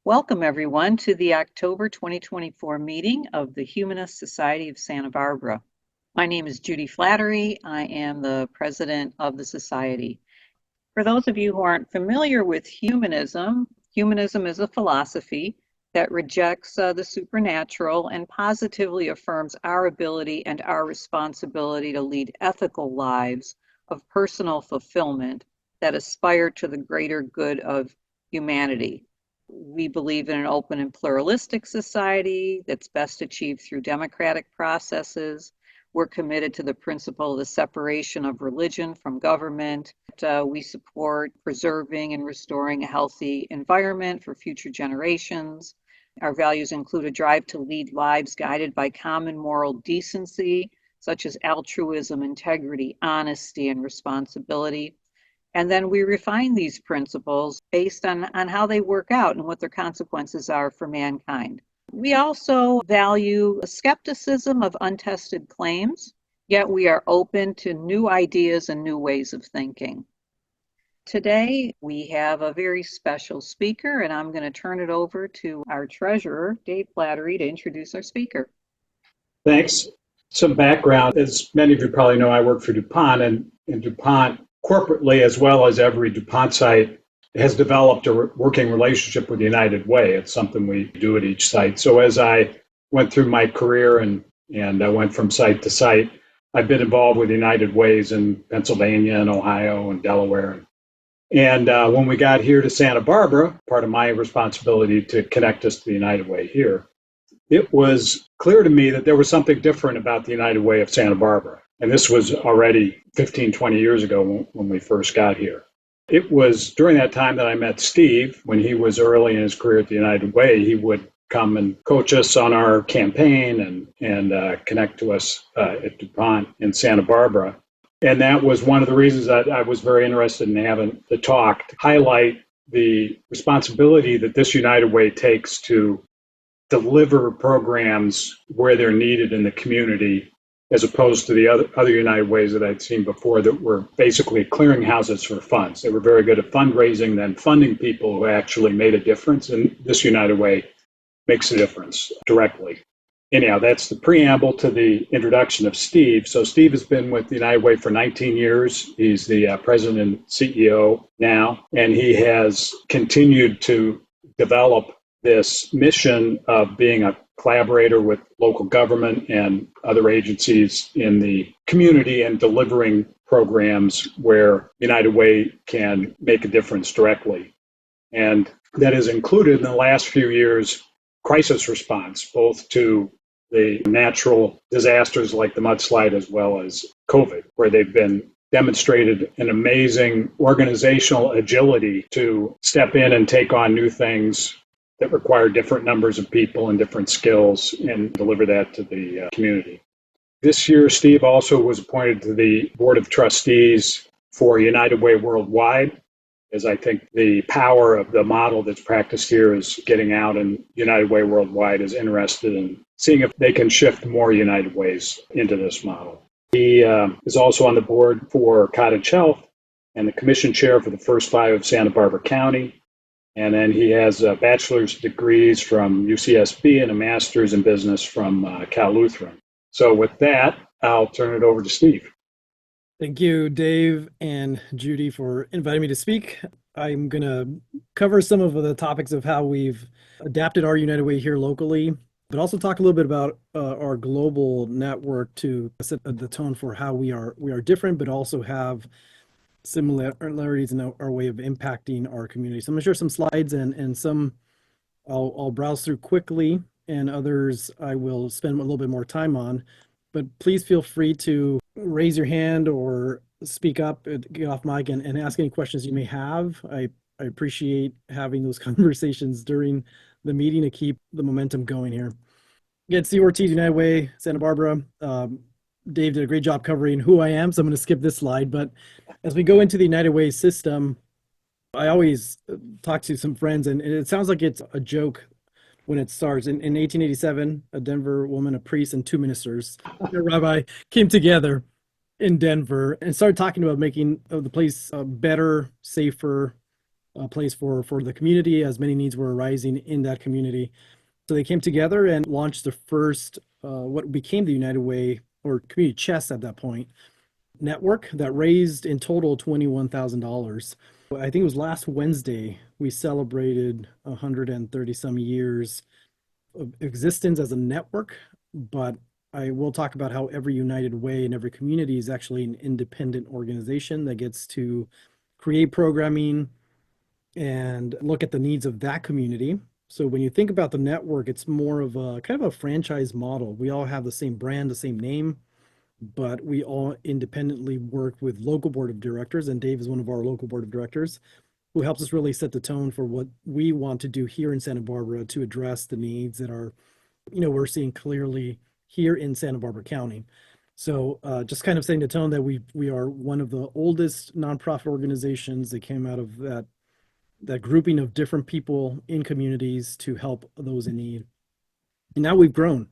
Welcome, everyone, to the October 2024 meeting of the Humanist Society of Santa Barbara. My name is Judy Flattery. I am the president of the society. For those of you who aren't familiar with humanism, humanism is a philosophy that rejects the supernatural and positively affirms our ability and our responsibility to lead ethical lives of personal fulfillment that aspire to the greater good of humanity. We believe in an open and pluralistic society that's best achieved through democratic processes. We're committed to the principle of the separation of religion from government. We support preserving and restoring a healthy environment for future generations. Our values include a drive to lead lives guided by common moral decency, such as altruism, integrity, honesty, and responsibility. And then we refine these principles based on how they work out and what their consequences are for mankind. We also value skepticism of untested claims, yet we are open to new ideas and new ways of thinking. Today, we have a very special speaker, and I'm going to turn it over to our treasurer, Dave Flattery, to introduce our speaker. Thanks. Some background. As many of you probably know, I work for DuPont, and DuPont corporately, as well as every DuPont site, has developed a working relationship with the United Way. It's something we do at each site. So as I went through my career and I went from site to site, I've been involved with United Ways in Pennsylvania and Ohio and Delaware. And when we got here to Santa Barbara, part of my responsibility to connect us to the United Way here, it was clear to me that there was something different about the United Way of Santa Barbara. And this was already 15, 20 years ago when we first got here. It was during that time that I met Steve. When he was early in his career at the United Way, he would come and coach us on our campaign and connect to us at DuPont in Santa Barbara. And that was one of the reasons that I was very interested in having the talk to highlight the responsibility that this United Way takes to deliver programs where they're needed in the community, as opposed to the other United Ways that I'd seen before that were basically clearinghouses for funds. They were very good at fundraising, then funding people who actually made a difference. And this United Way makes a difference directly. Anyhow, that's the preamble to the introduction of Steve. So Steve has been with the United Way for 19 years. He's the president and CEO now, and he has continued to develop this mission of being a collaborator with local government and other agencies in the community and delivering programs where United Way can make a difference directly. And that has included in the last few years crisis response, both to the natural disasters like the mudslide as well as COVID, where they've been demonstrated an amazing organizational agility to step in and take on new things that require different numbers of people and different skills and deliver that to the community. This year, Steve also was appointed to the Board of Trustees for United Way Worldwide, as I think the power of the model that's practiced here is getting out, and United Way Worldwide is interested in seeing if they can shift more United Ways into this model. He is also on the board for Cottage Health and the commission chair for the First Five of Santa Barbara County. And then he has bachelor's degrees from UCSB and a master's in business from Cal Lutheran. So with that, I'll turn it over to Steve. Thank you, Dave and Judy, for inviting me to speak. I'm going to cover some of the topics of how we've adapted our United Way here locally, but also talk a little bit about our global network to set the tone for how we are different, but also have similarities in our way of impacting our community. So I'm going to share some slides and some I'll browse through quickly, and others I will spend a little bit more time on. But please feel free to raise your hand or speak up, get off mic, and ask any questions you may have. I appreciate having those conversations during the meeting to keep the momentum going here. Again, Steve Ortiz, United Way, Santa Barbara. Dave did a great job covering who I am, so I'm going to skip this slide. But as we go into the United Way system, I always talk to some friends, and it sounds like it's a joke when it starts. In 1887, a Denver woman, a priest, and two ministers, a rabbi, came together in Denver and started talking about making the place better, safer, place for the community, as many needs were arising in that community. So they came together and launched the first, what became the United Way, or Community Chest at that point, network that raised in total $21,000. I think it was last Wednesday, we celebrated 130 some years of existence as a network, but I will talk about how every United Way in every community is actually an independent organization that gets to create programming and look at the needs of that community. So when you think about the network, it's more of a kind of a franchise model. We all have the same brand, the same name, but we all independently work with local board of directors, and Dave is one of our local board of directors who helps us really set the tone for what we want to do here in Santa Barbara to address the needs that are, we're seeing clearly here in Santa Barbara County. So just kind of setting the tone that we are one of the oldest nonprofit organizations that came out of that grouping of different people in communities to help those in need. And now we've grown.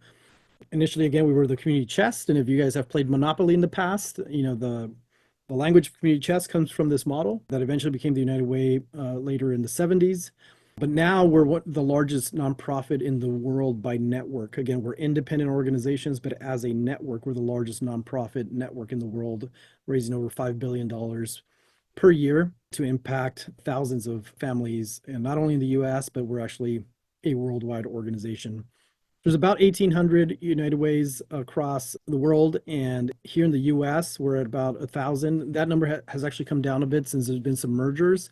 Initially, again, we were the community chest, and if you guys have played Monopoly in the past, the language of community chest comes from this model that eventually became the United Way later in the 70s. But now we're the largest nonprofit in the world by network. Again, we're independent organizations, but as a network, we're the largest nonprofit network in the world, raising over $5 billion per year to impact thousands of families, and not only in the US, but we're actually a worldwide organization. There's about 1,800 United Ways across the world, and here in the US, we're at about 1,000. That number has actually come down a bit since there's been some mergers.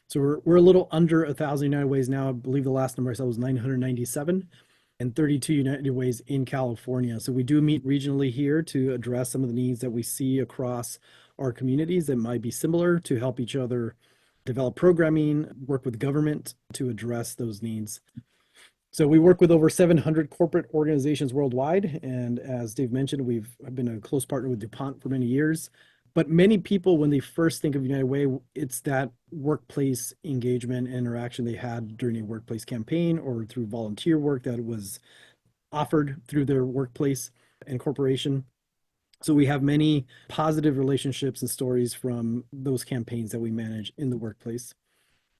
So we're a little under 1,000 United Ways now. I believe the last number I saw was 997, and 32 United Ways in California. So we do meet regionally here to address some of the needs that we see across our communities that might be similar, to help each other develop programming, work with government to address those needs. So we work with over 700 corporate organizations worldwide. And as Dave mentioned, we've been a close partner with DuPont for many years. But many people, when they first think of United Way, it's that workplace engagement and interaction they had during a workplace campaign or through volunteer work that was offered through their workplace and corporation. So we have many positive relationships and stories from those campaigns that we manage in the workplace.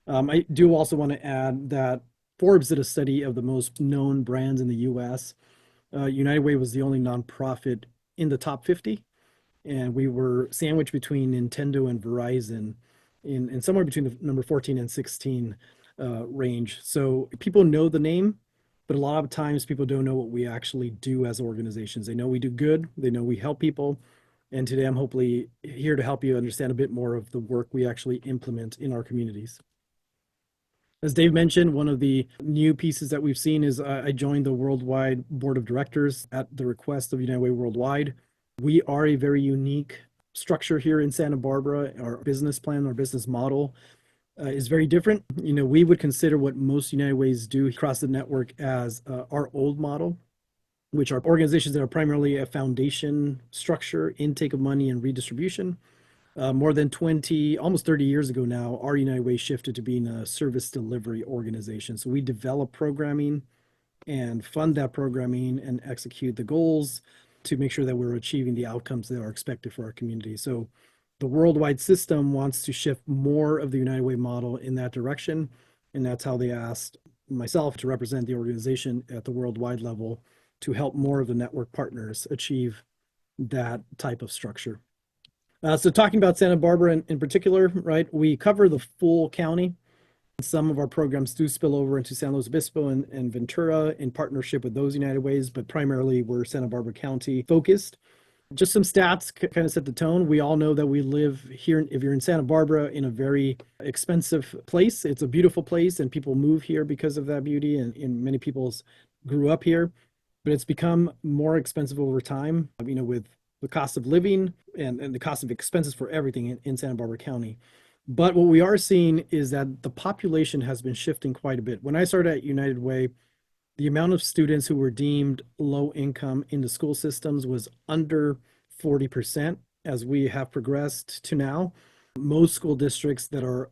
I do also want to add that Forbes did a study of the most known brands in the US. United Way was the only nonprofit in the top 50, and we were sandwiched between Nintendo and Verizon in somewhere between the number 14 and 16 range. So people know the name, but a lot of times people don't know what we actually do as organizations. They know we do good, they know we help people, and today I'm hopefully here to help you understand a bit more of the work we actually implement in our communities. As Dave mentioned, one of the new pieces that we've seen is I joined the Worldwide Board of Directors at the request of United Way Worldwide. We are a very unique structure here in Santa Barbara. Our business plan, our business model is very different. We would consider what most United Ways do across the network as our old model, which are organizations that are primarily a foundation structure, intake of money, and redistribution. More than 20, almost 30 years ago now, our United Way shifted to being a service delivery organization. So we develop programming and fund that programming and execute the goals to make sure that we're achieving the outcomes that are expected for our community. So the worldwide system wants to shift more of the United Way model in that direction. And that's how they asked myself to represent the organization at the worldwide level to help more of the network partners achieve that type of structure. So talking about Santa Barbara in particular, right, we cover the full county. Some of our programs do spill over into San Luis Obispo and Ventura in partnership with those United Ways, but primarily we're Santa Barbara County focused. Just some stats kind of set the tone. We all know that we live here, if you're in Santa Barbara, in a very expensive place. It's a beautiful place, and people move here because of that beauty, and many people grew up here, but it's become more expensive over time, with the cost of living and the cost of expenses for everything in Santa Barbara County. But what we are seeing is that the population has been shifting quite a bit. When I started at United Way, the amount of students who were deemed low income in the school systems was under 40%. As we have progressed to now, most school districts that are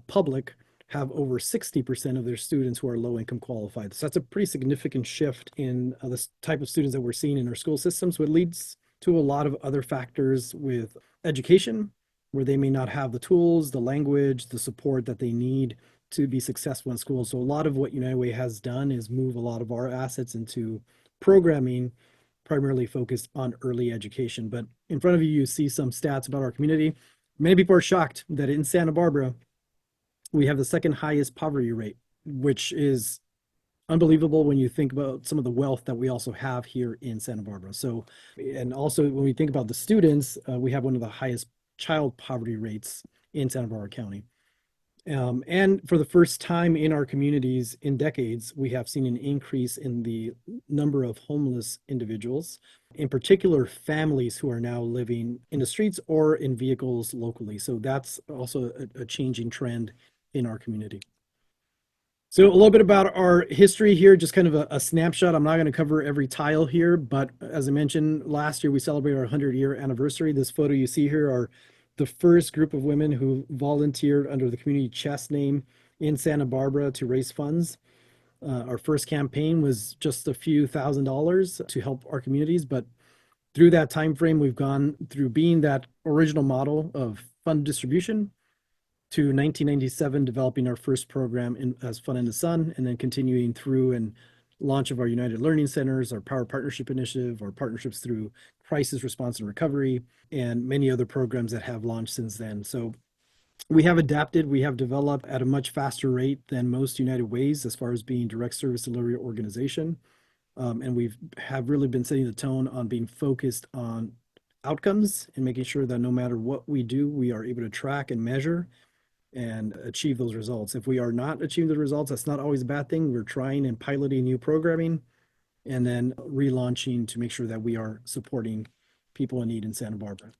public have over 60% of their students who are low income qualified. So that's a pretty significant shift in the type of students that we're seeing in our school systems, which leads to a lot of other factors with education, where they may not have the tools, the language, the support that they need to be successful in school. So a lot of what United Way has done is move a lot of our assets into programming, primarily focused on early education. But in front of you, you see some stats about our community. Many people are shocked that in Santa Barbara, we have the second highest poverty rate, which is unbelievable when you think about some of the wealth that we also have here in Santa Barbara. So, and also when we think about the students, we have one of the highest child poverty rates in Santa Barbara County. And for the first time in our communities in decades, we have seen an increase in the number of homeless individuals, in particular families who are now living in the streets or in vehicles locally. So that's also a changing trend in our community. So a little bit about our history here, just kind of a snapshot. I'm not going to cover every tile here, but as I mentioned, last year we celebrated our 100-year anniversary. This photo you see here are the first group of women who volunteered under the community chest name in Santa Barbara to raise funds. Our first campaign was just a few $1,000s to help our communities, but through that time frame, we've gone through being that original model of fund distribution to 1997, developing our first program as Fun in the Sun, and then continuing through and launch of our United Learning Centers, our Power Partnership Initiative, our partnerships through crisis response and recovery, and many other programs that have launched since then. So we have adapted, we have developed at a much faster rate than most United Ways as far as being direct service delivery organization. And we have really been setting the tone on being focused on outcomes and making sure that no matter what we do, we are able to track and measure and achieve those results. If we are not achieving the results, that's not always a bad thing. We're trying and piloting new programming and then relaunching to make sure that we are supporting people in need in Santa Barbara.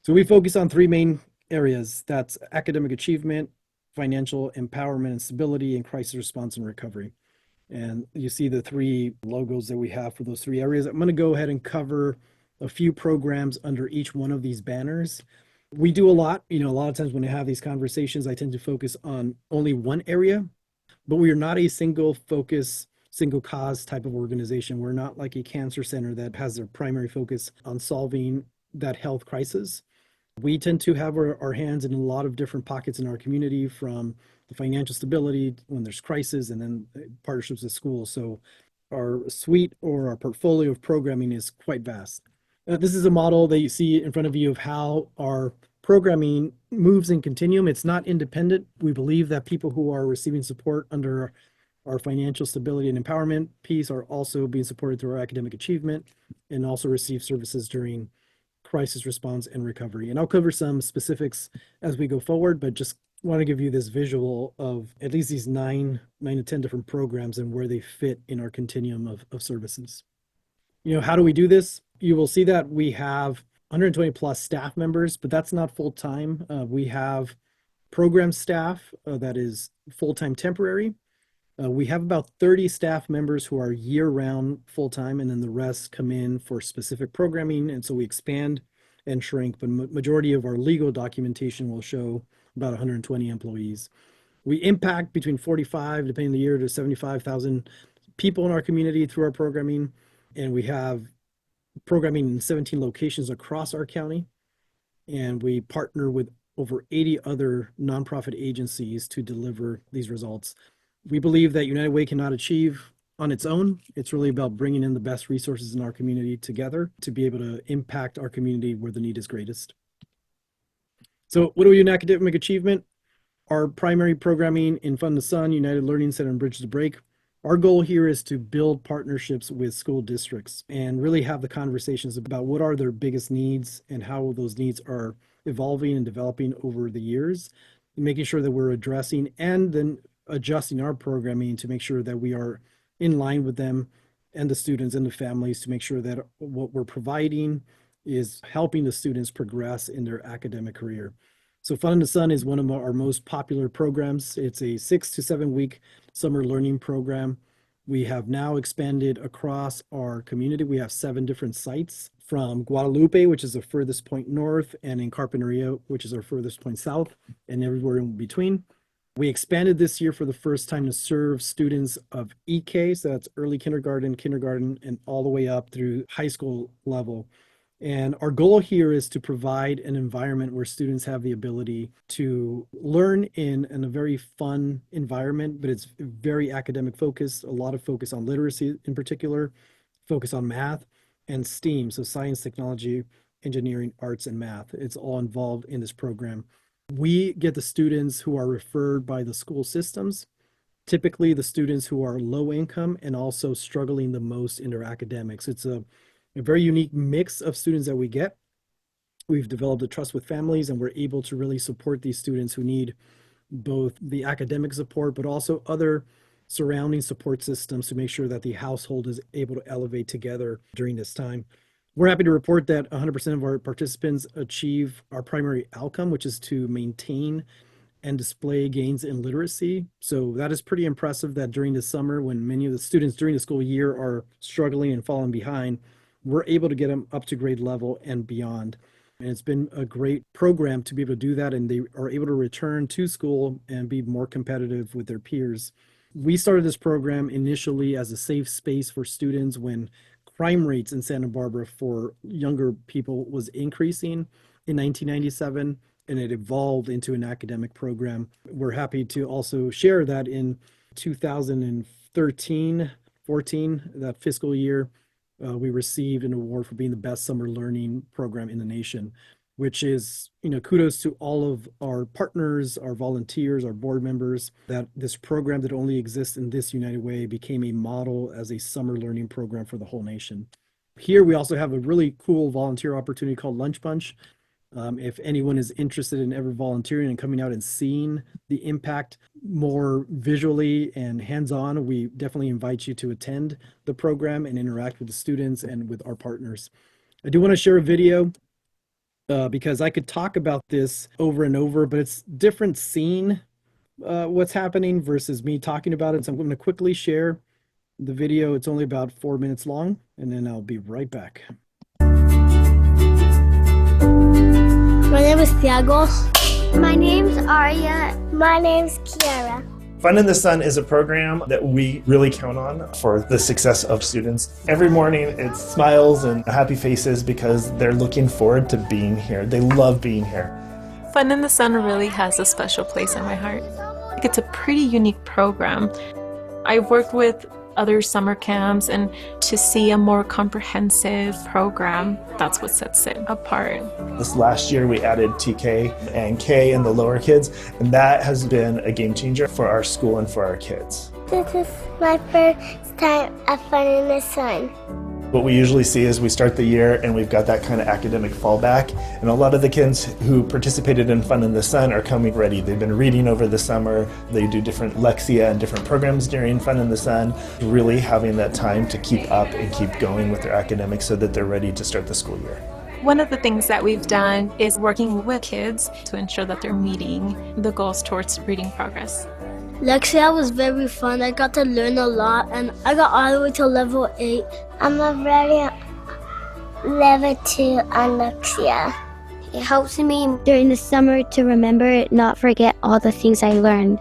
So we focus on three main areas. That's academic achievement, financial empowerment and stability, and crisis response and recovery. And you see the three logos that we have for those three areas. I'm going to go ahead and cover a few programs under each one of these banners. We do a lot, a lot of times when I have these conversations, I tend to focus on only one area, but we are not a single focus, single cause type of organization. We're not like a cancer center that has their primary focus on solving that health crisis. We tend to have our hands in a lot of different pockets in our community, from the financial stability when there's crisis, and then partnerships with schools. So our suite or our portfolio of programming is quite vast. This is a model that you see in front of you of how our programming moves in continuum. It's not independent. We believe that people who are receiving support under our financial stability and empowerment piece are also being supported through our academic achievement and also receive services during crisis response and recovery. And I'll cover some specifics as we go forward, but just want to give you this visual of at least these nine to 10 different programs and where they fit in our continuum of services. How do we do this? You will see that we have 120 plus staff members, but that's not full time. We have program staff that is full-time temporary. We have about 30 staff members who are year-round full-time, and then the rest come in for specific programming. And so we expand and shrink, but majority of our legal documentation will show about 120 employees. We impact between 45, depending on the year, to 75,000 people in our community through our programming. And we have programming in 17 locations across our county. And we partner with over 80 other nonprofit agencies to deliver these results. We believe that United Way cannot achieve on its own. It's really about bringing in the best resources in our community together to be able to impact our community where the need is greatest. So what do we do in academic achievement? Our primary programming in Fund the Sun, United Learning Center, and Bridge the Break. Our goal here is to build partnerships with school districts and really have the conversations about what are their biggest needs and how those needs are evolving and developing over the years, and making sure that we're addressing and then adjusting our programming to make sure that we are in line with them and the students and the families, to make sure that what we're providing is helping the students progress in their academic career. So Fun in the Sun is one of our most popular programs. It's a 6 to 7 week summer learning program. We have now expanded across our community. We have 7 different sites, from Guadalupe, which is the furthest point north, and in Carpinteria, which is our furthest point south, and everywhere in between. We expanded this year for the first time to serve students of EK, so that's early kindergarten, and all the way up through high school level. And our goal here is to provide an environment where students have the ability to learn in a very fun environment, but it's very academic focused, a lot of focus on literacy in particular, focus on math and STEAM, so science, technology, engineering, arts, and math. It's all involved in this program. We get the students who are referred by the school systems, typically the students who are low income and also struggling the most in their academics. It's a very unique mix of students that we get. We've developed a trust with families, and we're able to really support these students who need both the academic support, but also other surrounding support systems to make sure that the household is able to elevate together during this time. We're happy to report that 100% of our participants achieve our primary outcome, which is to maintain and display gains in literacy. So that is pretty impressive that during the summer, when many of the students during the school year are struggling and falling behind, we're able to get them up to grade level and beyond. And it's been a great program to be able to do that, and they are able to return to school and be more competitive with their peers. We started this program initially as a safe space for students when crime rates in Santa Barbara for younger people was increasing in 1997, and it evolved into an academic program. We're happy to also share that in 2013-14, that fiscal year, we received an award for being the best summer learning program in the nation, which is, kudos to all of our partners, our volunteers, our board members, that this program that only exists in this United Way became a model as a summer learning program for the whole nation. Here we also have a really cool volunteer opportunity called Lunch Bunch. If anyone is interested in ever volunteering and coming out and seeing the impact more visually and hands-on, we definitely invite you to attend the program and interact with the students and with our partners. I do want to share a video because I could talk about this over and over, but it's different seeing what's happening versus me talking about it. So I'm going to quickly share the video. It's only about 4 minutes long, and then I'll be right back. My name is Thiago. My name's Arya. My name's Kiara. Fun in the Sun is a program that we really count on for the success of students. Every morning it's smiles and happy faces because they're looking forward to being here. They love being here. Fun in the Sun really has a special place in my heart. It's a pretty unique program. I've worked with other summer camps, and to see a more comprehensive program, that's what sets it apart. This last year we added TK and K and the lower kids, and that has been a game changer for our school and for our kids. This is my first time at Fun in the Sun. What we usually see is we start the year and we've got that kind of academic fallback, and a lot of the kids who participated in Fun in the Sun are coming ready. They've been reading over the summer, they do different Lexia and different programs during Fun in the Sun, really having that time to keep up and keep going with their academics so that they're ready to start the school year. One of the things that we've done is working with kids to ensure that they're meeting the goals towards reading progress. Lexia was very fun. I got to learn a lot, and I got all the way to level 8. I'm already level 2 on Lexia. It helps me during the summer to remember, not forget all the things I learned.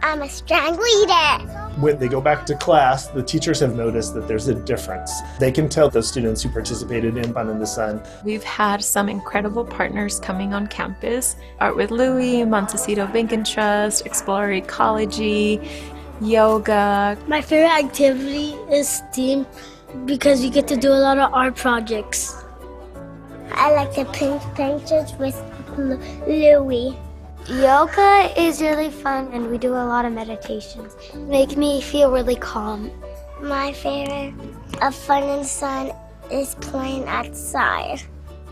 I'm a strong leader. When they go back to class, the teachers have noticed that there's a difference. They can tell those students who participated in Fun in the Sun. We've had some incredible partners coming on campus. Art with Louie, Montecito Bank and Trust, Explore Ecology, yoga. My favorite activity is STEAM because you get to do a lot of art projects. I like to paint pictures with Louie. Yoga is really fun, and we do a lot of meditations. It makes me feel really calm. My favorite of Fun in the Sun is playing outside.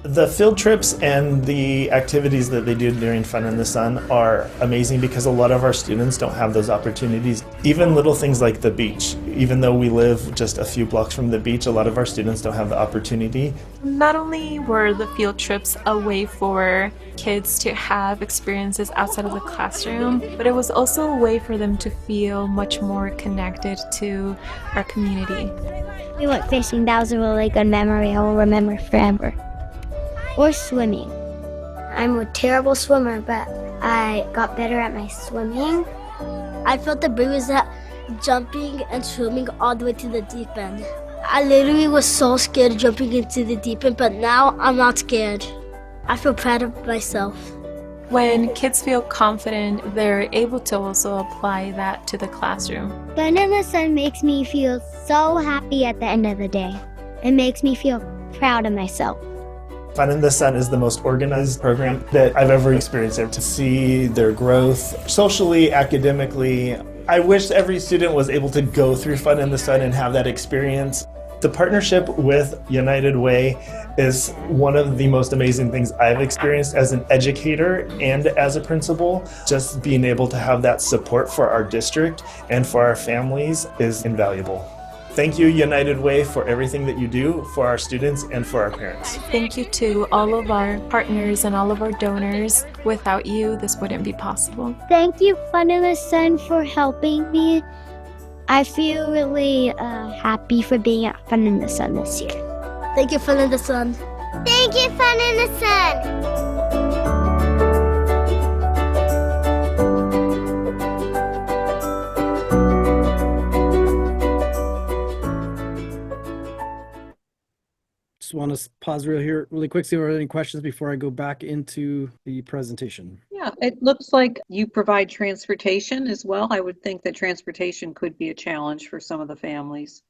The field trips and the activities that they do during Fun in the Sun are amazing because a lot of our students don't have those opportunities. Even little things like the beach. Even though we live just a few blocks from the beach, a lot of our students don't have the opportunity. Not only were the field trips a way for kids to have experiences outside of the classroom, but it was also a way for them to feel much more connected to our community. We went fishing. That was a really good memory I will remember forever. Or swimming. I'm a terrible swimmer, but I got better at my swimming. I felt the breeze jumping and swimming all the way to the deep end. I literally was so scared jumping into the deep end, but now I'm not scared. I feel proud of myself. When kids feel confident, they're able to also apply that to the classroom. Fun in the Sun makes me feel so happy at the end of the day. It makes me feel proud of myself. Fun in the Sun is the most organized program that I've ever experienced. To see their growth socially, academically. I wish every student was able to go through Fun in the Sun and have that experience. The partnership with United Way is one of the most amazing things I've experienced as an educator and as a principal. Just being able to have that support for our district and for our families is invaluable. Thank you, United Way, for everything that you do for our students and for our parents. Thank you to all of our partners and all of our donors. Without you, this wouldn't be possible. Thank you, Fun in the Sun, for helping me. I feel really happy for being at Fun in the Sun this year. Thank you, Fun in the Sun. Thank you, Fun in the Sun. Just want to pause really quick, see if there are any questions before I go back into the presentation. Yeah, it looks like you provide transportation as well. I would think that transportation could be a challenge for some of the families.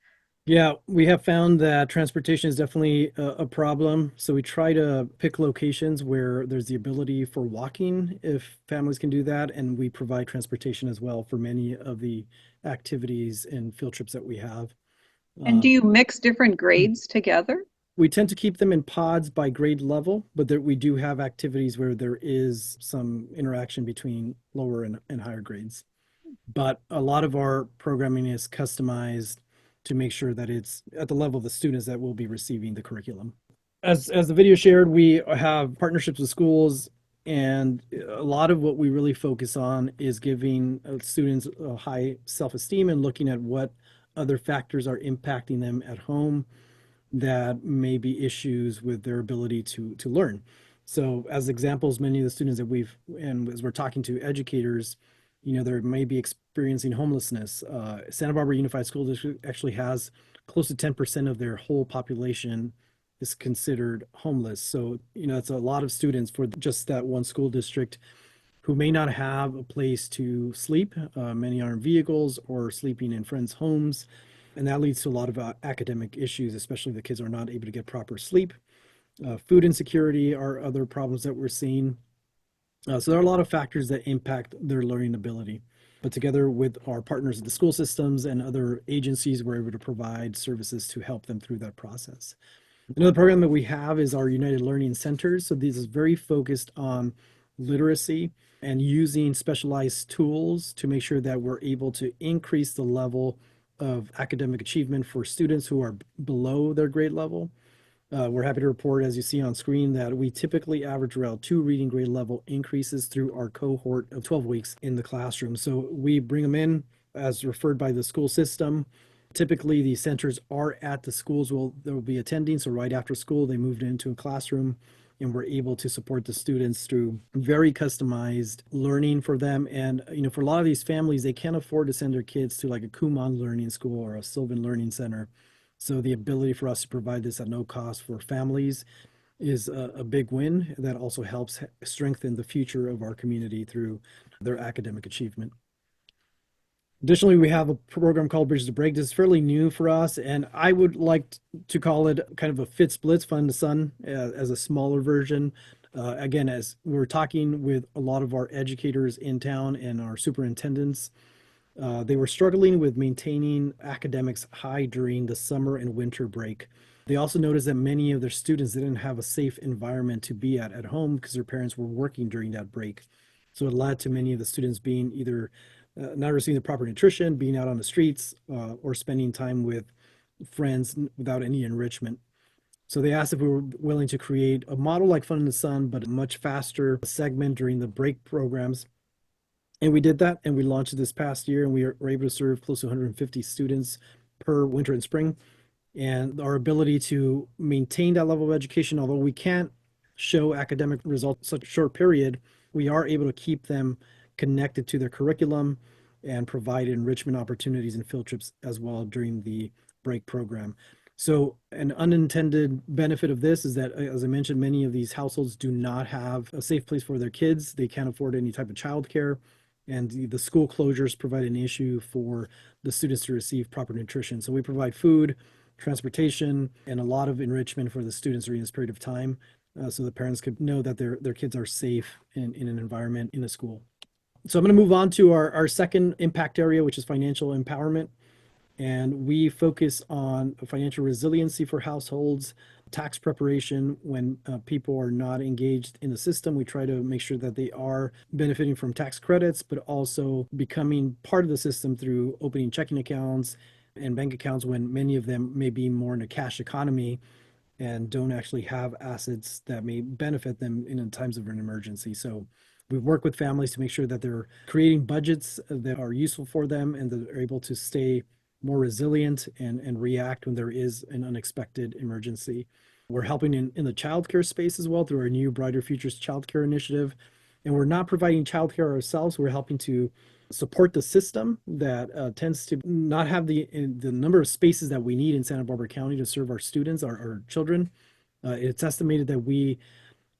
Yeah, we have found that transportation is definitely a problem. So we try to pick locations where there's the ability for walking, if families can do that. And we provide transportation as well for many of the activities and field trips that we have. And do you mix different grades together? We tend to keep them in pods by grade level, but we do have activities where there is some interaction between lower and higher grades. But a lot of our programming is customized to make sure that it's at the level of the students that will be receiving the curriculum. As the video shared, we have partnerships with schools, and a lot of what we really focus on is giving students a high self-esteem and looking at what other factors are impacting them at home that may be issues with their ability to learn. So as examples, many of the students that and as we're talking to educators, there may be experiencing homelessness. Santa Barbara Unified School District actually has close to 10% of their whole population is considered homeless. So, it's a lot of students for just that one school district who may not have a place to sleep. Many are in vehicles or sleeping in friends' homes. And that leads to a lot of academic issues, especially if the kids are not able to get proper sleep. Food insecurity are other problems that we're seeing. So there are a lot of factors that impact their learning ability. But together with our partners at the school systems and other agencies, we're able to provide services to help them through that process. Another program that we have is our United Learning Centers. So this is very focused on literacy and using specialized tools to make sure that we're able to increase the level of academic achievement for students who are below their grade level. We're happy to report, as you see on screen, that we typically average around 2 reading grade level increases through our cohort of 12 weeks in the classroom. So we bring them in as referred by the school system. Typically, the centers are at the schools they'll be attending. So right after school, they moved into a classroom, and we're able to support the students through very customized learning for them. And, for a lot of these families, they can't afford to send their kids to like a Kumon Learning School or a Sylvan Learning Center. So the ability for us to provide this at no cost for families is a big win. That also helps strengthen the future of our community through their academic achievement. Additionally, we have a program called Bridges to Break. This is fairly new for us, and I would like to call it kind of a Fit Splits Fun to Sun as a smaller version. Again, as we're talking with a lot of our educators in town and our superintendents, they were struggling with maintaining academics high during the summer and winter break. They also noticed that many of their students didn't have a safe environment to be at home because their parents were working during that break. So it led to many of the students being either not receiving the proper nutrition, being out on the streets, or spending time with friends without any enrichment. So they asked if we were willing to create a model like Fun in the Sun, but a much faster segment during the break programs. And we did that, and we launched it this past year, and we were able to serve close to 150 students per winter and spring. And our ability to maintain that level of education, although we can't show academic results in such a short period, we are able to keep them connected to their curriculum and provide enrichment opportunities and field trips as well during the break program. So an unintended benefit of this is that, as I mentioned, many of these households do not have a safe place for their kids. They can't afford any type of childcare, and the school closures provide an issue for the students to receive proper nutrition. So we provide food, transportation, and a lot of enrichment for the students during this period of time, so the parents could know that their kids are safe in an environment in a school. So I'm going to move on to our second impact area, which is financial empowerment. And we focus on financial resiliency for households, tax preparation when people are not engaged in the system. We try to make sure that they are benefiting from tax credits, but also becoming part of the system through opening checking accounts and bank accounts when many of them may be more in a cash economy and don't actually have assets that may benefit them in times of an emergency. So we work with families to make sure that they're creating budgets that are useful for them and that they're able to stay more resilient and react when there is an unexpected emergency. We're helping in the childcare space as well through our new Brighter Futures Childcare Initiative. And we're not providing childcare ourselves. We're helping to support the system that tends to not have the number of spaces that we need in Santa Barbara County to serve our students, our children. It's estimated that we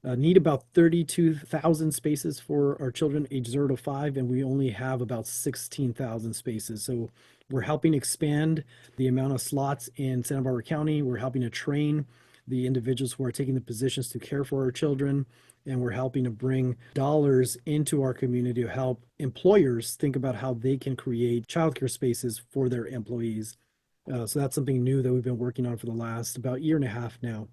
need about 32,000 spaces for our children age 0 to 5, and we only have about 16,000 spaces. So we're helping expand the amount of slots in Santa Barbara County. We're helping to train the individuals who are taking the positions to care for our children, and we're helping to bring dollars into our community to help employers think about how they can create childcare spaces for their employees. So that's something new that we've been working on for the last about year and a half now.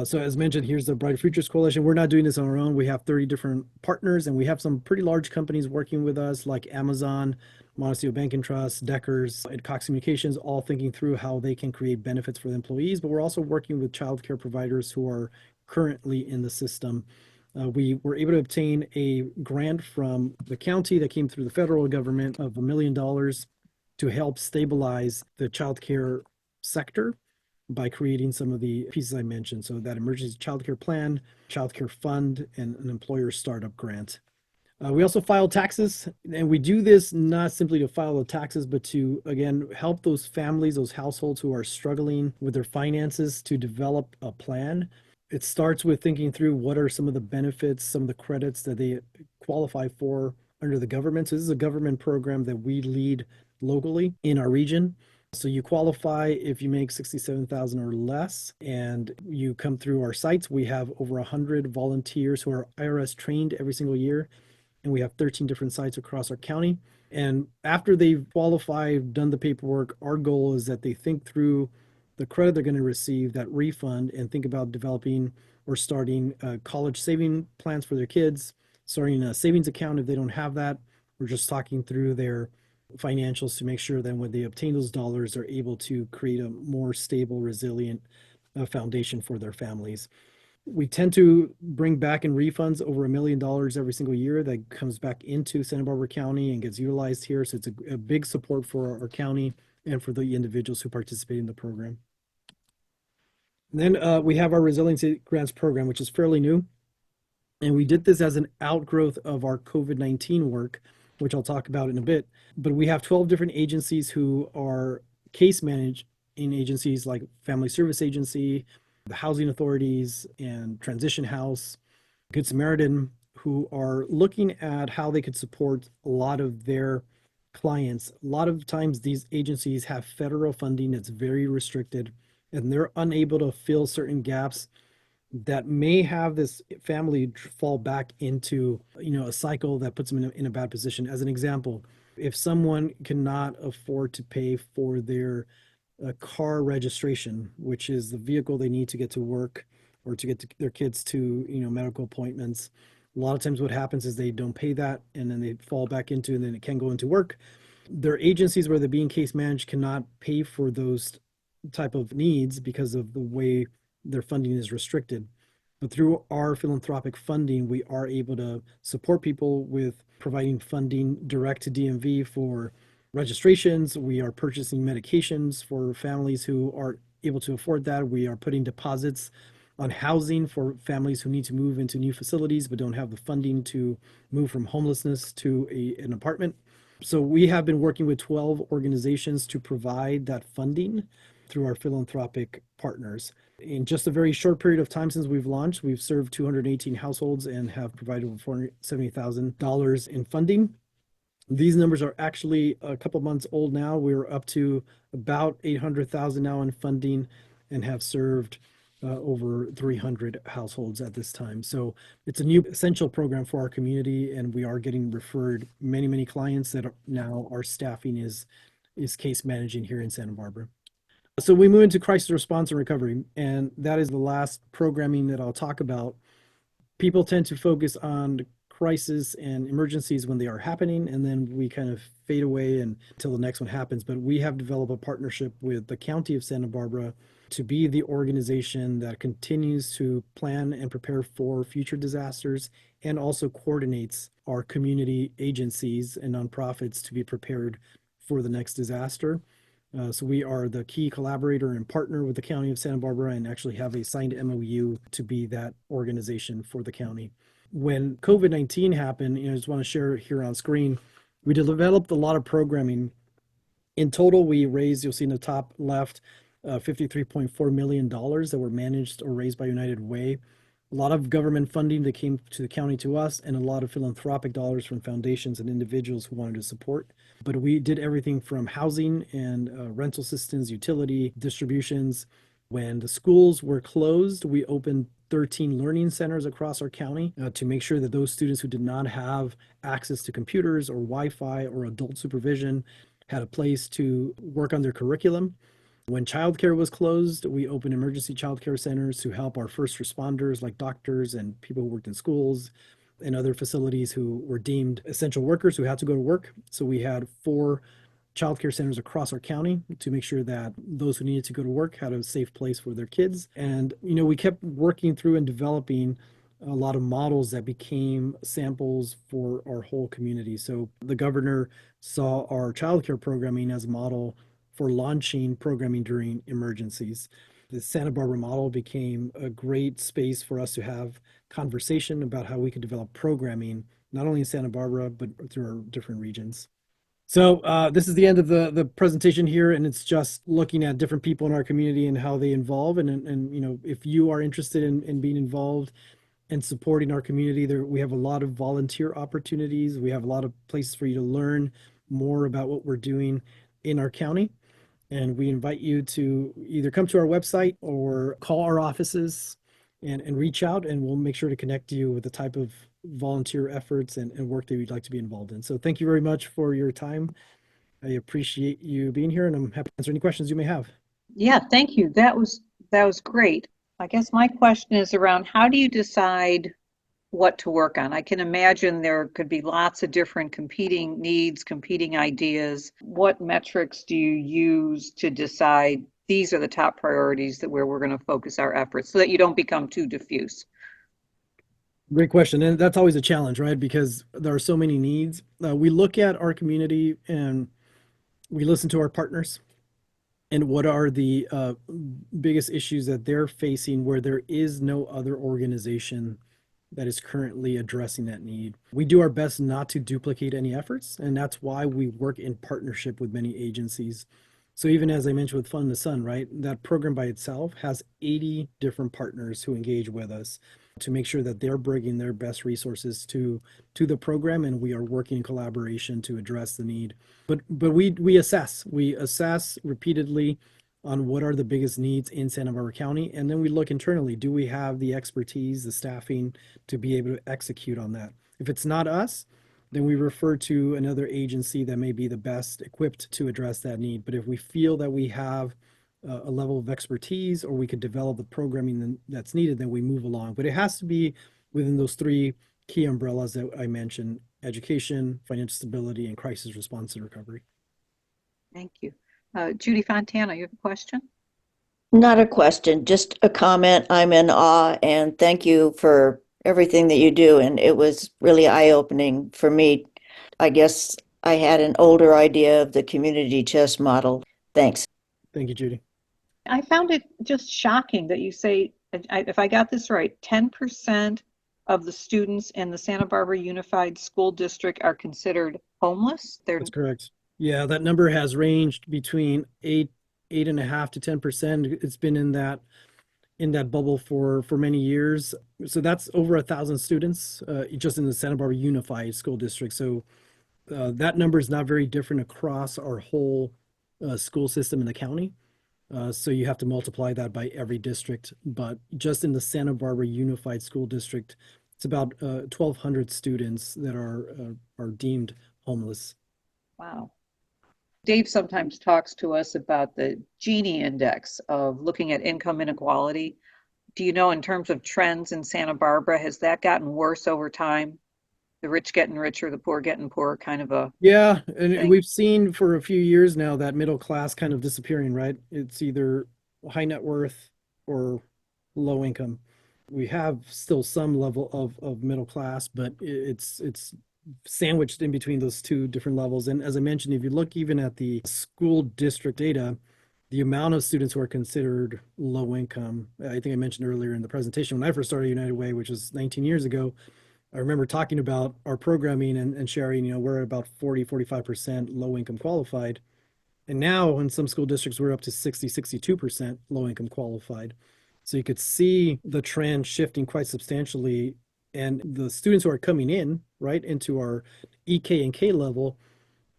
So as mentioned, here's the Brighter Futures Coalition. We're not doing this on our own. We have 30 different partners, and we have some pretty large companies working with us like Amazon, Montecito Bank and Trust, Deckers, and Cox Communications, all thinking through how they can create benefits for the employees. But we're also working with childcare providers who are currently in the system. We were able to obtain a grant from the county that came through the federal government of $1 million to help stabilize the childcare sector by creating some of the pieces I mentioned. So that emergency childcare plan, childcare fund, and an employer startup grant. We also file taxes, and we do this not simply to file the taxes, but to, again, help those families, those households who are struggling with their finances to develop a plan. It starts with thinking through what are some of the benefits, some of the credits that they qualify for under the government. So this is a government program that we lead locally in our region. So you qualify if you make 67,000 or less, and you come through our sites. We have over 100 volunteers who are IRS trained every single year, and we have 13 different sites across our county. And after they've qualified, done the paperwork, our goal is that they think through the credit they're going to receive, that refund, and think about developing or starting college saving plans for their kids, starting a savings account if they don't have that. We're just talking through their financials to make sure that when they obtain those dollars, they're able to create a more stable, resilient foundation for their families. We tend to bring back in refunds over $1 million every single year that comes back into Santa Barbara County and gets utilized here. So it's a big support for our county and for the individuals who participate in the program. And then we have our Resiliency Grants program, which is fairly new. And we did this as an outgrowth of our COVID-19 work, which I'll talk about in a bit. But we have 12 different agencies who are case managing agencies like Family Service Agency, the housing authorities, and Transition House, Good Samaritan, who are looking at how they could support a lot of their clients. A lot of times these agencies have federal funding that's very restricted, and they're unable to fill certain gaps that may have this family fall back into, a cycle that puts them in a bad position. As an example, if someone cannot afford to pay for their car registration, which is the vehicle they need to get to work or to get their kids to, medical appointments, a lot of times what happens is they don't pay that, and then they fall back into, and then it can go into work. Their agencies where they're being case managed cannot pay for those type of needs because of the way their funding is restricted. But through our philanthropic funding, we are able to support people with providing funding direct to DMV for registrations. We are purchasing medications for families who are able to afford that. We are putting deposits on housing for families who need to move into new facilities but don't have the funding to move from homelessness to an apartment. So we have been working with 12 organizations to provide that funding. through our philanthropic partners. In just a very short period of time since we've launched, we've served 218 households and have provided over $470,000 in funding. These numbers are actually a couple months old now. We're up to about 800,000 now in funding and have served over 300 households at this time. So it's a new essential program for our community, and we are getting referred many clients that now our staffing is case managing here in Santa Barbara. So we move into crisis response and recovery, and that is the last programming that I'll talk about. People tend to focus on crisis and emergencies when they are happening, and then we kind of fade away until the next one happens. But we have developed a partnership with the County of Santa Barbara to be the organization that continues to plan and prepare for future disasters and also coordinates our community agencies and nonprofits to be prepared for the next disaster. So we are the key collaborator and partner with the County of Santa Barbara and actually have a signed MOU to be that organization for the county. When COVID-19 happened, I just want to share here on screen, we developed a lot of programming. In total, we raised, you'll see in the top left, $53.4 million that were managed or raised by United Way. A lot of government funding that came to the county to us, and a lot of philanthropic dollars from foundations and individuals who wanted to support. But we did everything from housing and rental assistance, utility, distributions. When the schools were closed, we opened 13 learning centers across our county to make sure that those students who did not have access to computers or Wi-Fi or adult supervision had a place to work on their curriculum. When childcare was closed, we opened emergency childcare centers to help our first responders like doctors and people who worked in schools and other facilities who were deemed essential workers who had to go to work. So we had 4 childcare centers across our county to make sure that those who needed to go to work had a safe place for their kids. And, we kept working through and developing a lot of models that became samples for our whole community. So the governor saw our childcare programming as a model for launching programming during emergencies. The Santa Barbara model became a great space for us to have conversation about how we could develop programming, not only in Santa Barbara, but through our different regions. So this is the end of the presentation here, and it's just looking at different people in our community and how they involve. And if you are interested in being involved and supporting our community, we have a lot of volunteer opportunities. We have a lot of places for you to learn more about what we're doing in our county. And we invite you to either come to our website or call our offices and reach out, and we'll make sure to connect you with the type of volunteer efforts and work that you'd like to be involved in. So thank you very much for your time. I appreciate you being here, and I'm happy to answer any questions you may have. Yeah, thank you. That was great. I guess my question is around how do you decide what to work on? I can imagine there could be lots of different competing needs, competing ideas. What metrics do you use to decide these are the top priorities where we're going to focus our efforts so that you don't become too diffuse? Great question. And that's always a challenge, right? Because there are so many needs. We look at our community and we listen to our partners and what are the biggest issues that they're facing where there is no other organization that is currently addressing that need. We do our best not to duplicate any efforts, and that's why we work in partnership with many agencies. So even as I mentioned with Fund in the Sun, right, that program by itself has 80 different partners who engage with us to make sure that they're bringing their best resources to the program, and we are working in collaboration to address the need. But we assess repeatedly on what are the biggest needs in Santa Barbara County, and then we look internally. Do we have the expertise, the staffing to be able to execute on that? If it's not us, then we refer to another agency that may be the best equipped to address that need. But if we feel that we have a level of expertise or we could develop the programming that's needed, then we move along. But it has to be within those 3 key umbrellas that I mentioned: education, financial stability, and crisis response and recovery. Thank you. Judy Fontana, you have a question? Not a question, just a comment. I'm in awe, and thank you for everything that you do. And it was really eye-opening for me. I guess I had an older idea of the community chest model. Thanks. Thank you, Judy. I found it just shocking that you say, if I got this right, 10% of the students in the Santa Barbara Unified School District are considered homeless. That's correct. Yeah, that number has ranged between 8 8.5 to 10%. It's been in that bubble for many years. So that's over 1,000 students just in the Santa Barbara Unified School District. So that number is not very different across our whole school system in the county. So you have to multiply that by every district. But just in the Santa Barbara Unified School District, it's about 1,200 students that are deemed homeless. Wow. Dave sometimes talks to us about the Gini index of looking at income inequality. Do you know, in terms of trends in Santa Barbara, has that gotten worse over time? The rich getting richer, the poor getting poorer, kind of a Yeah, and thing? we've seen for a few years now that middle class kind of disappearing, right? It's either high net worth or low income. We have still some level of middle class, but it's sandwiched in between those two different levels. And as I mentioned, if you look even at the school district data, the amount of students who are considered low income, I think I mentioned earlier in the presentation, when I first started United Way, which was 19 years ago, I remember talking about our programming and sharing, we're about 45% low income qualified. And now in some school districts, we're up to 62% low income qualified. So you could see the trend shifting quite substantially. And the students who are coming in, right, into our EK and K level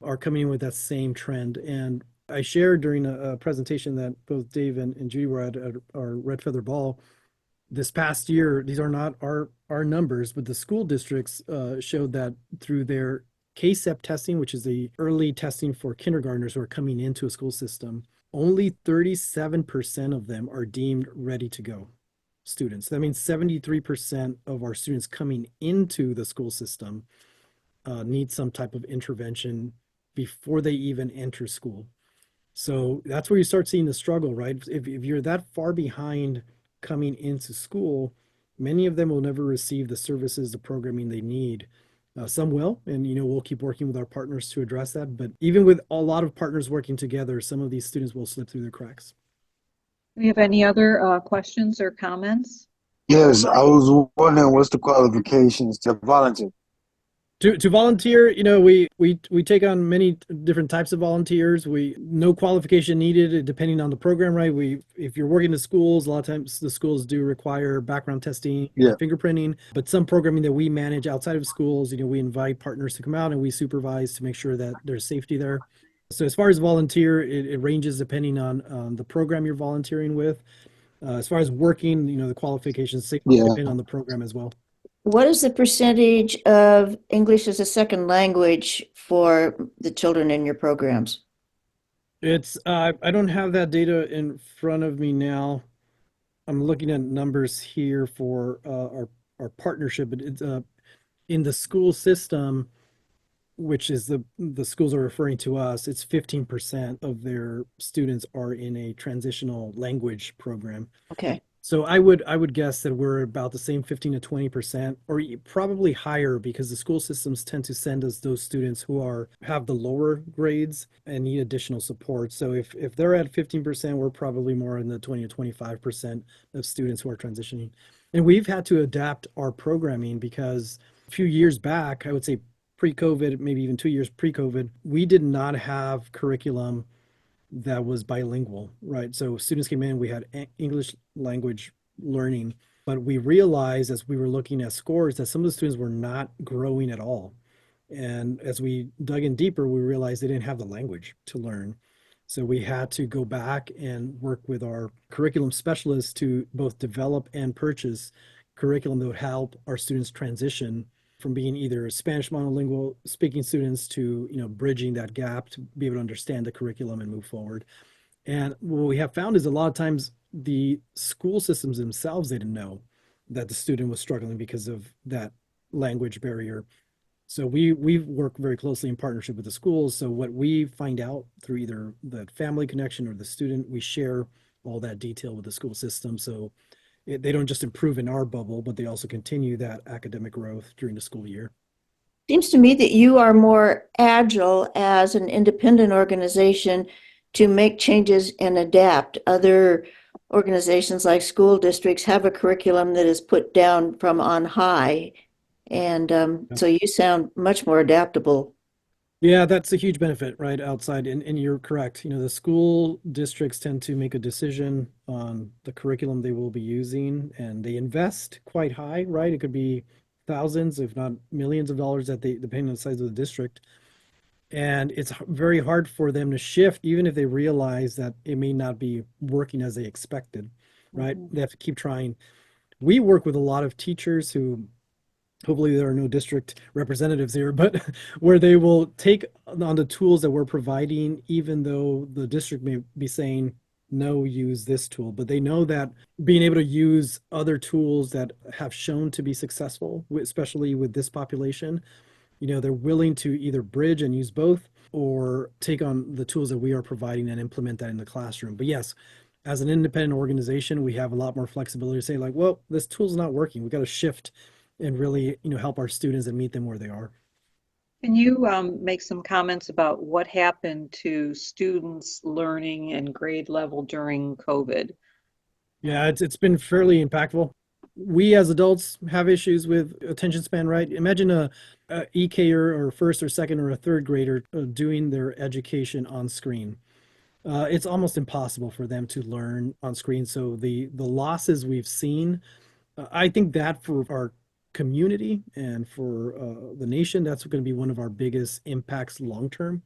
are coming in with that same trend. And I shared during a presentation that both Dave and Judy were at our Red Feather Ball this past year. These are not our numbers, but the school districts showed that through their KSEP testing, which is the early testing for kindergartners who are coming into a school system, only 37% of them are deemed ready to go students. That means 73% of our students coming into the school system need some type of intervention before they even enter school. So that's where you start seeing the struggle, right? If you're that far behind coming into school, many of them will never receive the services, the programming they need. Some will, and we'll keep working with our partners to address that. But even with a lot of partners working together, some of these students will slip through the cracks. Do you have any other questions or comments? Yes, I was wondering what's the qualifications to volunteer? To volunteer, we take on many different types of volunteers. No qualification needed depending on the program, right? If you're working in schools, a lot of times the schools do require background testing, fingerprinting, but some programming that we manage outside of schools, we invite partners to come out and we supervise to make sure that there's safety there. So as far as volunteer, it ranges depending on the program you're volunteering with. As far as working, the qualifications depend on the program as well. What is the percentage of English as a second language for the children in your programs? It's I don't have that data in front of me now. I'm looking at numbers here for our partnership, but it's in the school system, which is the schools are referring to us. It's 15% of their students are in a transitional language program. Okay. So I would guess that we're about the same 15 to 20%, or probably higher, because the school systems tend to send us those students who have the lower grades and need additional support. So if they're at 15%, we're probably more in the 20 to 25% of students who are transitioning. And we've had to adapt our programming because a few years back, I would say pre-COVID, maybe even 2 years pre-COVID, we did not have curriculum that was bilingual, right? So students came in, we had English language learning, but we realized as we were looking at scores that some of the students were not growing at all. And as we dug in deeper, we realized they didn't have the language to learn. So we had to go back and work with our curriculum specialists to both develop and purchase curriculum that would help our students transition from being either Spanish monolingual speaking students to, bridging that gap to be able to understand the curriculum and move forward. And what we have found is a lot of times the school systems themselves, they didn't know that the student was struggling because of that language barrier. So we work very closely in partnership with the schools. So what we find out through either the family connection or the student, we share all that detail with the school system. So they don't just improve in our bubble, but they also continue that academic growth during the school year. Seems to me that you are more agile as an independent organization to make changes and adapt. Other organizations like school districts have a curriculum that is put down from on high. And so you sound much more adaptable. Yeah, that's a huge benefit, right? Outside, and you're correct. The school districts tend to make a decision on the curriculum they will be using, and they invest quite high, right? It could be thousands, if not millions of dollars that they, depending on the size of the district. And it's very hard for them to shift, even if they realize that it may not be working as they expected, right? Mhm. They have to keep trying. We work with a lot of teachers who, hopefully there are no district representatives here, but where they will take on the tools that we're providing, even though the district may be saying, no, use this tool. But they know that being able to use other tools that have shown to be successful, especially with this population, they're willing to either bridge and use both or take on the tools that we are providing and implement that in the classroom. But yes, as an independent organization, we have a lot more flexibility to say like, well, this tool's not working. We got to shift and really, help our students and meet them where they are. Can you make some comments about what happened to students learning and grade level during COVID? Yeah, it's been fairly impactful. We as adults have issues with attention span, right? Imagine a EKer or first or second or a third grader doing their education on screen. It's almost impossible for them to learn on screen. So the losses we've seen, I think that for our community and for the nation, that's going to be one of our biggest impacts long term,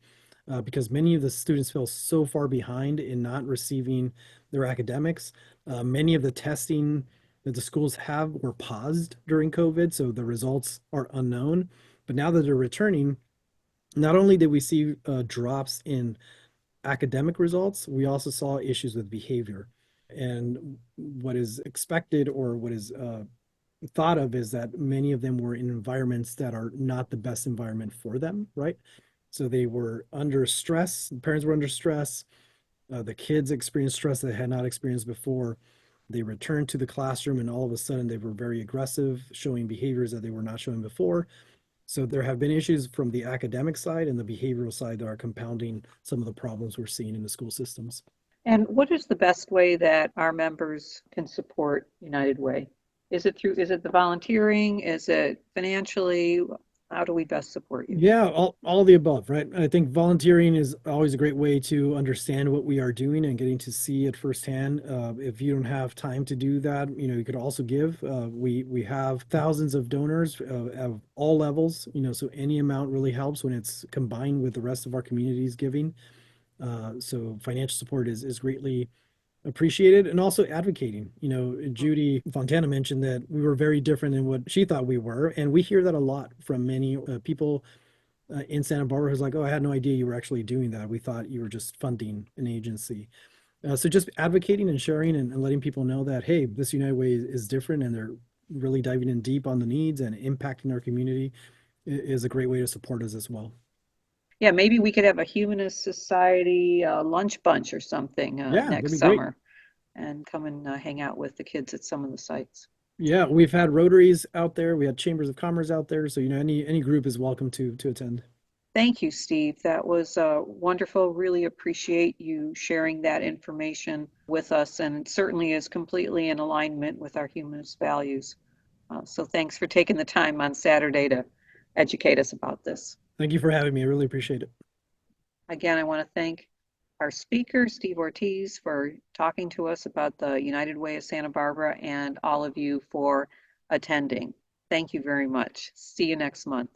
because many of the students feel so far behind in not receiving their academics. Many of the testing that the schools have were paused during COVID, so the results are unknown. But now that they're returning, not only did we see drops in academic results, we also saw issues with behavior. And what is expected or what is thought of is that many of them were in environments that are not the best environment for them, right? So they were under stress, the parents were under stress, the kids experienced stress they had not experienced before. They returned to the classroom and all of a sudden they were very aggressive, showing behaviors that they were not showing before. So there have been issues from the academic side and the behavioral side that are compounding some of the problems we're seeing in the school systems. And what is the best way that our members can support United Way? Is it the volunteering? Is it financially? How do we best support you? Yeah, all of the above, right? I think volunteering is always a great way to understand what we are doing and getting to see it firsthand. If you don't have time to do that, you could also give. We have thousands of donors of all levels, so any amount really helps when it's combined with the rest of our community's giving. So financial support is greatly appreciated, and also advocating. Judy Fontana mentioned that we were very different than what she thought we were, and we hear that a lot from many people in Santa Barbara who's like, oh, I had no idea you were actually doing that. We thought you were just funding an agency. So just advocating and sharing and letting people know that, hey, this United Way is different and they're really diving in deep on the needs and impacting our community is a great way to support us as well. Yeah, maybe we could have a Humanist Society lunch bunch or something Yeah, that'd next be great. summer and come and hang out with the kids at some of the sites. Yeah, we've had Rotaries out there, we had Chambers of Commerce out there, so any group is welcome to attend. Thank you, Steve. That was wonderful. Really appreciate you sharing that information with us, and it certainly is completely in alignment with our humanist values. So thanks for taking the time on Saturday to educate us about this. Thank you for having me. I really appreciate it. Again, I want to thank our speaker, Steve Ortiz, for talking to us about the United Way of Santa Barbara, and all of you for attending. Thank you very much. See you next month.